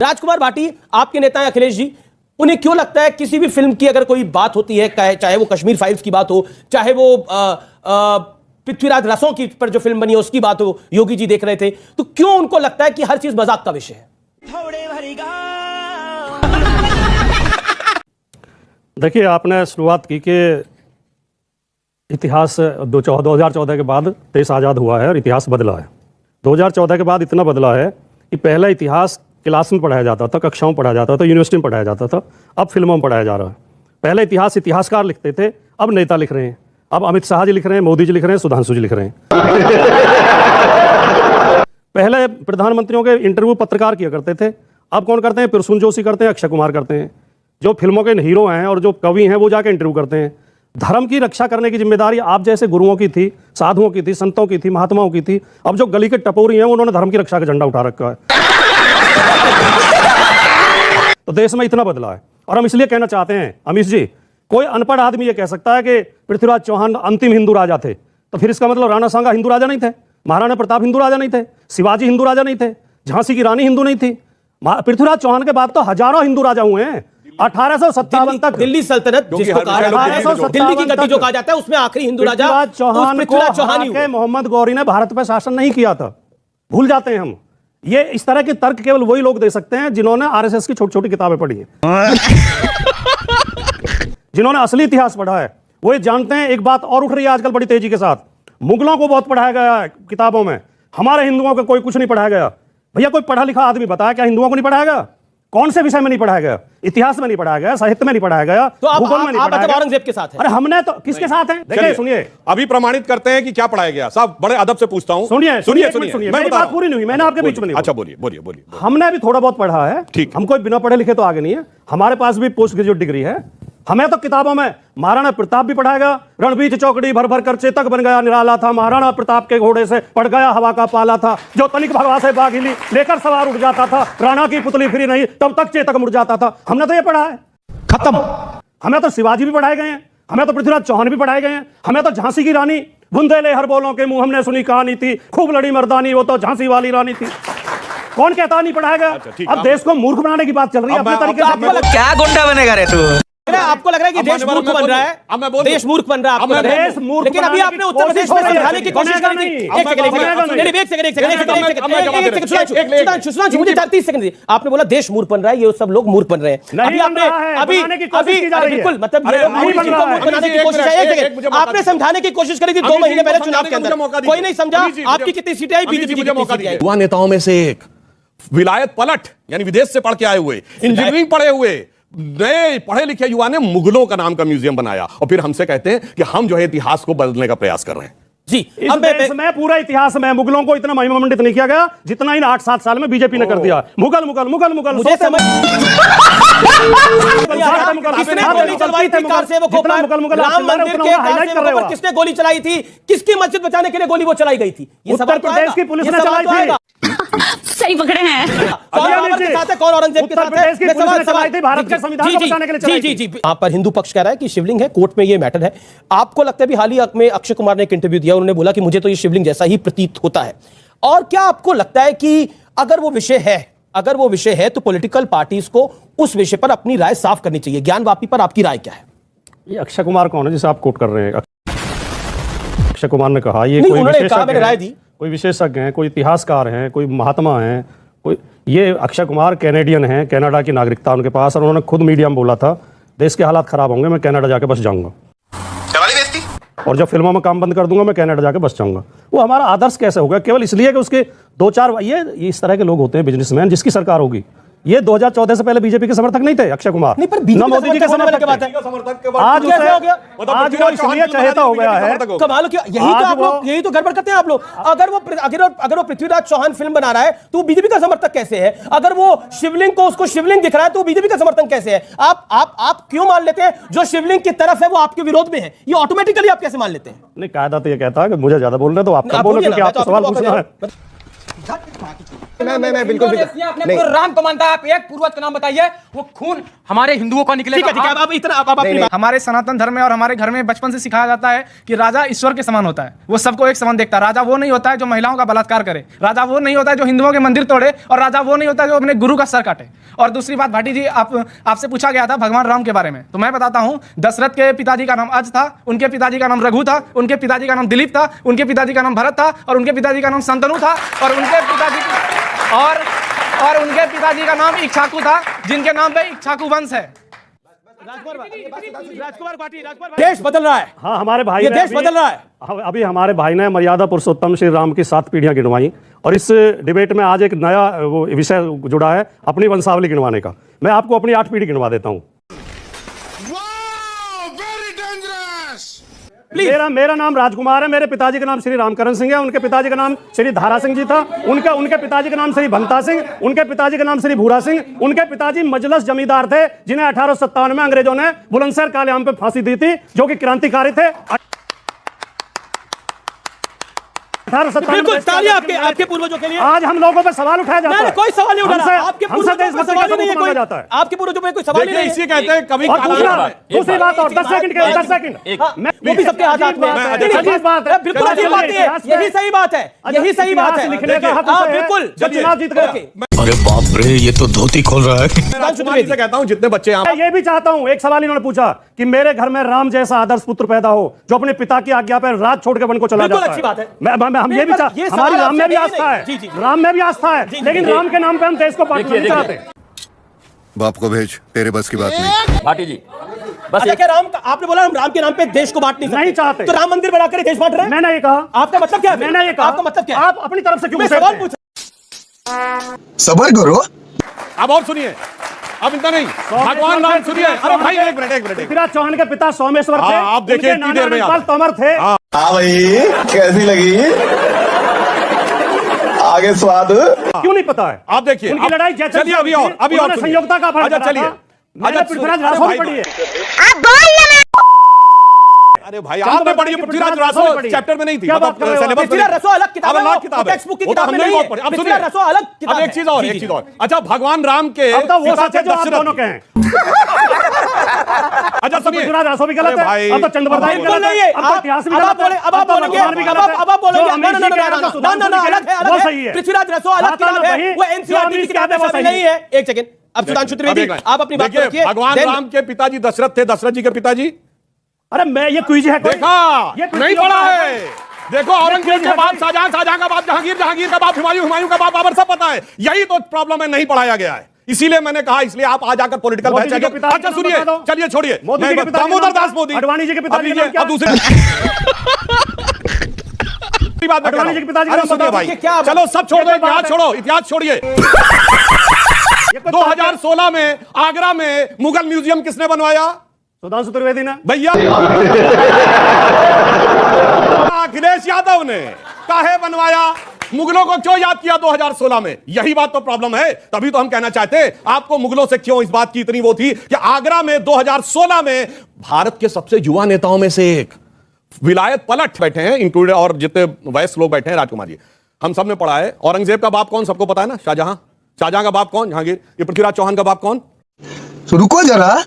राजकुमार भाटी, आपके नेता हैं अखिलेश जी, उन्हें क्यों लगता है किसी भी फिल्म की अगर कोई बात होती है, चाहे वो कश्मीर फाइल्स की बात हो, चाहे वो पृथ्वीराज रसों की पर जो फिल्म बनी है उसकी बात हो, योगी जी देख रहे थे, तो क्यों उनको लगता है कि हर चीज मजाक का विषय है? देखिए, आपने शुरुआत की कि इतिहास 2014 के बाद देश आज़ाद हुआ है और इतिहास बदला है। 2014 के बाद इतना बदला है कि पहला इतिहास क्लास में पढ़ाया जाता था, कक्षाओं में पढ़ाया जाता था, यूनिवर्सिटी में पढ़ाया जाता था, अब फिल्मों में पढ़ाया जा रहा है। पहले इतिहास इतिहासकार लिखते थे, अब नेता लिख रहे हैं। अब अमित शाह जी लिख रहे हैं, मोदी जी लिख रहे हैं, सुधांशु जी लिख रहे हैं। पहले प्रधानमंत्रियों के इंटरव्यू पत्रकार किया करते थे, अब कौन करते हैं? प्रसून जोशी करते हैं, अक्षय कुमार करते हैं। जो फिल्मों के हीरो हैं और जो कवि हैं वो जाके इंटरव्यू करते हैं। धर्म की रक्षा करने की जिम्मेदारी आप जैसे गुरुओं की थी, साधुओं की थी, संतों की थी, महात्माओं की थी। अब जो गली के टपोरी हैं उन्होंने धर्म की रक्षा का झंडा उठा रखा है। तो देश में इतना बदला है। और हम इसलिए कहना चाहते हैं, अमीश जी, कोई अनपढ़ आदमी ये कह सकता है कि पृथ्वीराज चौहान अंतिम हिंदू राजा थे, तो फिर इसका मतलब राणा सांगा हिंदू राजा नहीं थे, महाराणा प्रताप हिंदू राजा नहीं थे, शिवाजी हिंदू राजा नहीं थे, झांसी की रानी हिंदू नहीं थी। पृथ्वीराज चौहान के बाद तो हजारों हिंदू राजा हुए हैं। 1857 तक दिल्ली सल्तनत, जिसको दिल्ली की गद्दी जो कहा जाता है, उसमें आखिरी हिंदू राजा पृथ्वीराज चौहान को मोहम्मद गौरी ने भारत पर शासन नहीं किया था। भूल जाते हैं हम। ये इस तरह के तर्क केवल वही लोग दे सकते हैं जिन्होंने आरएसएस की छोटी छोटी किताबें पढ़ी हैं। जिन्होंने असली इतिहास पढ़ा है वो ये जानते हैं। एक बात और उठ रही है आजकल बड़ी तेजी के साथ, मुगलों को बहुत पढ़ाया गया है किताबों में, हमारे हिंदुओं को कोई कुछ नहीं पढ़ाया गया। भैया, कोई पढ़ा लिखा आदमी बताया क्या हिंदुओं को नहीं पढ़ाया गया? कौन से विषय में नहीं पढ़ाया गया? इतिहास में नहीं पढ़ाया गया, साहित्य में नहीं पढ़ाया गया, तो आप औरंगजेब के साथ हैं। अरे हमने तो किसके साथ हैं? देखिए, सुनिए, अभी प्रमाणित करते हैं कि क्या पढ़ाया गया। साहब, बड़े अदब से पूछता हूं। सुनिए, मेरी बात पूरी नहीं हुई, मैंने आपके बीच में नहीं। अच्छा, बोलिए। हमने भी थोड़ा बहुत पढ़ा है, ठीक। हम कोई बिना पढ़े लिखे तो आगे नहीं है। हमारे पास भी पोस्ट ग्रेजुएट डिग्री है। हमें तो किताबों में महाराणा प्रताप भी पढ़ाया गया। रणबीर चौकड़ी भर भर कर चेतक बन गया निराला था, महाराणा प्रताप के घोड़े से पड़ गया हवा का पाला था, जो तनिक भगवा से बाघिली लेकर सवार उठ जाता था, राणा की पुतली फिरी नहीं तब तक चेतक मुड़ जाता था। हमने तो ये पढ़ा है, खत्म। हमें तो शिवाजी भी पढ़ाए गए हैं, हमें तो पृथ्वीराज चौहान भी पढ़ाए गए हैं, हमें तो झांसी की रानी बुंदेले हर बोलों के मुंह हमने सुनी कहानी थी, खूब लड़ी मर्दानी वो तो झांसी वाली रानी थी। कौन कहता नहीं पढ़ाया गया? अब देश को मूर्ख बनाने की बात चल रही है अपने तरीके से। क्या गुंडा बनेगा रे तू? आपको लग रहा है कि देश मूर्ख बन रहा है? देश मूर्ख बन रहा है, देश मूर्ख। लेकिन अभी आपने उत्तर प्रदेश में समझाने की कोशिश करी थी। आपने बोला देश मूर्ख बन रहा है, ये सब लोग मूर्ख बन रहे हैं। बिल्कुल, मतलब बनाने की कोशिश है। आपने समझाने की कोशिश करी थी 2 महीने पहले चुनाव के अंदर, कोई नहीं समझा। आपकी कितनी सीटें आई? बीजेपी की मौका दिया। युवा नेताओं में से एक, विलायत पलट, यानी विदेश से पढ़ के आए हुए, इंजीनियरिंग पढ़े हुए, नए पढ़े लिखे युवा ने मुगलों का नाम का म्यूजियम बनाया और फिर हमसे कहते हैं कि हम जो है इतिहास को बदलने का प्रयास कर रहे हैं। जी, अब मैं पूरा इतिहास में मुगलों को इतना महिमामंडित नहीं किया गया जितना इन 8-7 साल में बीजेपी ने कर दिया। मुगल मुगल मुगल मुगल मुझे समझ किसने गोली चलवाई थी कार से? वो राम मंदिर के कार से वो किसने गोली चलाई थी? किसकी मस्जिद बचाने के लिए गोली वो चलाई गई थी? ये उत्तर प्रदेश की पुलिस ने चलाई थी। सही पकड़े हैं। कौन औरंगजेब के साथ है? भारत के संविधान को बचाने के लिए चलाई थी। जी, यहाँ पर हिंदू पक्ष कह रहा है कि शिवलिंग है, कोर्ट में ये मैटर है। आपको लगता है भी हाल ही में अक्षय कुमार ने एक इंटरव्यू दिया, उन्होंने बोला कि मुझे तो ये शिवलिंग जैसा ही प्रतीत होता है। और क्या आपको लगता है कि अगर वो विषय है तो पॉलिटिकल पार्टीज को उस विषय पर अपनी राय साफ करनी चाहिए? ज्ञानवापी पर आपकी राय क्या है? ये अक्षय कुमार कौन है जिसे आप कोट कर रहे हैं? अक्षय कुमार ने कहा ये कोई विशेषज्ञ हैं, कोई इतिहासकार हैं, कोई महात्मा हैं, कोई ये अक्षय कुमार कैनेडियन हैं, कनाडा की नागरिकता उनके पास, और उन्होंने खुद मीडिया में बोला था देश के हालात खराब होंगे, मैं कनाडा जाके बस जाऊंगा, और जब फिल्मों में काम बंद कर दूंगा मैं कनाडा जाके बस जाऊंगा। वो हमारा आदर्श कैसे होगा केवल इसलिए कि उसके 2-4 ये इस तरह के लोग होते हैं बिजनेसमैन, जिसकी सरकार होगी। ये 2014 से पहले बीजेपी के समर्थक नहीं थे अक्षय कुमार, नहीं, पर मोदी जी के समर्थक के बात है। आज वो इसलिए चहेता हो गया है। कमाल क्यों? यही तो गड़बड़ करते हैं आप लोग। अगर वो पृथ्वीराज चौहान फिल्म बना रहा है तो बीजेपी का समर्थक कैसे है? अगर वो शिवलिंग को उसको शिवलिंग दिख रहा है तो बीजेपी का समर्थन कैसे है? आप क्यों मान लेते हैं जो शिवलिंग की तरफ है वो आपके विरोध में है? ये ऑटोमेटिकली आप कैसे मान लेते हैं? नहीं, कायदा तो ये कहता है कि मुझे ज्यादा बोल रहे तो आप बोलो, क्योंकि आपको सवाल पूछना है। मैं बिल्कुल अपने राम को मानता है। आप एक पूर्वज का नाम बताइए, वो खून हमारे हिंदुओं का निकलेगा। ठीक है, अब इतना आप अपनी बात। हमारे सनातन धर्म में और हमारे घर में बचपन से सिखाया जाता है कि राजा ईश्वर के समान होता है, वो सबको एक समान देखता है। राजा वो नहीं होता है जो महिलाओं का बलात्कार करे, राजा वो नहीं होता है जो हिंदुओं के मंदिर तोड़े, और राजा वो नहीं होता है जो अपने गुरु का सर काटे। और दूसरी बात भाटी जी, आपसे पूछा गया था भगवान राम के बारे में, तो मैं बताता हूं, दशरथ के पिताजी का नाम अज था, उनके पिताजी का नाम रघु था, उनके पिताजी का नाम दिलीप था, उनके पिताजी का नाम भरत था, और उनके पिताजी का नाम शंतनु था, और उनके पिताजी और उनके पिताजी का नाम इक्ष्वाकु था, जिनके नाम पे इक्ष्वाकु वंश है। राजकुमार पाटिल, देश बदल रहा है। हाँ, हमारे भाई ये देश बदल रहा है। अभी हमारे भाई ने मर्यादा पुरुषोत्तम श्री राम की 7 पीढ़ियां गिनवाई, और इस डिबेट में आज एक नया वो विषय जुड़ा है अपनी वंशावली गिनवाने का। मैं आपको अपनी 8 पीढ़ी गिनवा देता हूं। मेरा नाम राजकुमार है, मेरे पिताजी का नाम श्री रामकरण सिंह है, उनके पिताजी का नाम श्री धारा सिंह जी था, उनके पिताजी का नाम श्री भंता सिंह, उनके पिताजी का नाम श्री भूरा सिंह, उनके पिताजी मजलस जमींदार थे, जिन्हें 1857 में अंग्रेजों ने बुलंदशहर कालेआम पे फांसी दी थी, जो कि क्रांतिकारी थे। बिल्कुल, तालियां आपके पूर्वजों के लिए। आज हम लोगों पे सवाल उठाया जाता है। कोई सवाल नहीं उठा रहा। आपके पूर्वजों पे सवाल ही नहीं है कोई। जाता है। आपके पूर्वजों पे कोई सवाल ही नहीं है। इसी कहते हैं कभी दूसरी बात और 10 सेकंड वो भी सबके हाथ में अजीब बात है। बिल्कुल अजीब बात है, यही सही बात है, यही सही बात है। लिखने का हक हाँ है। बिल्कुल, जब चुनाव जीत गए। अरे बाप रे, ये तो धोती खोल रहा है। मैं कहता हूं जितने बच्चे मैं ये भी चाहता हूं, एक सवाल इन्होंने पूछा कि मेरे घर में राम जैसा आदर्श पुत्र पैदा हो, जो अपने पिता की आज्ञा पर राज छोड़ के वन को चला जाता है। अच्छी बात है। हम ये भी चाहते, हमारी राम में भी आस्था है, राम में भी आस्था है, लेकिन राम के नाम पे हम देश को बांटना नहीं चाहते। बाप को भेज, तेरे बस की बात नहीं। भाटी जी बस क्या राम का, आपने बोला हम राम के नाम पे देश को बांट नहीं चाहते, तो राम मंदिर बनाकर देश बांट रहे हैं। मैंने ये कहा। आपका मतलब क्या है? मैंने ये कहा। आपका मतलब क्या है? आप अपनी तरफ से क्यों सवाल पूछ। सबर करो। अब और सुनिए, अब इतना नहीं, भगवान राम सुनिए। अरे भाई एक मिनट पृथ्वीराज चौहान के पिता सोमेश्वर थे। आप देखिए इतनी देर में तोमर थे। हाँ भाई, कैसी लगी आगे स्वाद? क्यों नहीं पता है? आप देखिए उनकी लड़ाई चलिए अभी और संयोगता का अच्छा चलिए। अच्छा पृथ्वीराज रासो भी पढ़ी है। अरे भाई आपने पढ़ी है पृथ्वीराज रासो, चैप्टर में नहीं थी, मतलब सिलेबस पृथ्वीराज रासो अलग किताब है, अलग किताब है, टेक्स्ट बुक की किताब में नहीं है। अब सुनिए, पृथ्वीराज रासो अलग किताब है। अब एक चीज और अच्छा, भगवान राम के वो सच है जो आप दोनों के हैं। अच्छा सुनिए, पृथ्वीराज रासो भी गलत है, अब तो चंद्रप्रताप भी गलत है, अब तो इतिहास भी गलत है, अब आप बोलेंगे, अब आप बोलेंगे ना, अलग है, वो सही है। पृथ्वीराज रासो अलग किताब है, वो एनसीईआरटी की किताब में शामिल नहीं है। एक सेकंड, अब सुधांशु त्रिवेदी आप अपनी बात रखिए। भगवान राम के पिताजी दशरथ थे, दशरथ जी के पिताजी। अरे मैं ये क्विज है, देखा नहीं पढ़ा है। देखो औरंगजेब के बाद शाहजहां, शाहजहां का बाद जहांगीर, जहांगीर का बाद हुमायूं, हुमायूं का बाद बाबर, सब पता है। यही तो प्रॉब्लम है, नहीं पढ़ाया गया है, इसीलिए मैंने कहा, इसलिए आप आ जाकर पॉलिटिकल बहस। अच्छा सुनिए, चलिए छोड़िए, दामोदर दास मोदी, अडवाणी जी के पिताजी का नाम क्या? अब दूसरी बात, अडवाणी जी के पिताजी का नाम बताओ भाई। चलो सब छोड़ दो, इतिहास छोड़ो, इतिहास छोड़िए। 2016 में आगरा में मुगल म्यूजियम किसने बनवाया? सुधांशु त्रिवेदी ने भैया। अखिलेश यादव ने काहे बनवाया? मुगलों को क्यों याद किया 2016 में? यही बात तो प्रॉब्लम है। तभी तो हम कहना चाहते हैं आपको मुगलों से क्यों इस बात की इतनी वो थी कि आगरा में 2016 में भारत के सबसे युवा नेताओं में से एक विलायत पलट बैठे हैं, इंक्लूडेड, और जितने वयस्क लोग बैठे हैं, राजकुमार जी, हम सब ने पढ़ा है। औरंगजेब का बाप कौन? सबको पता है ना, शाहजहां। शाहजहां का बाप कौन? जहांगीर। ये पृथ्वीराज चौहान का बाप कौन? रुको जरा।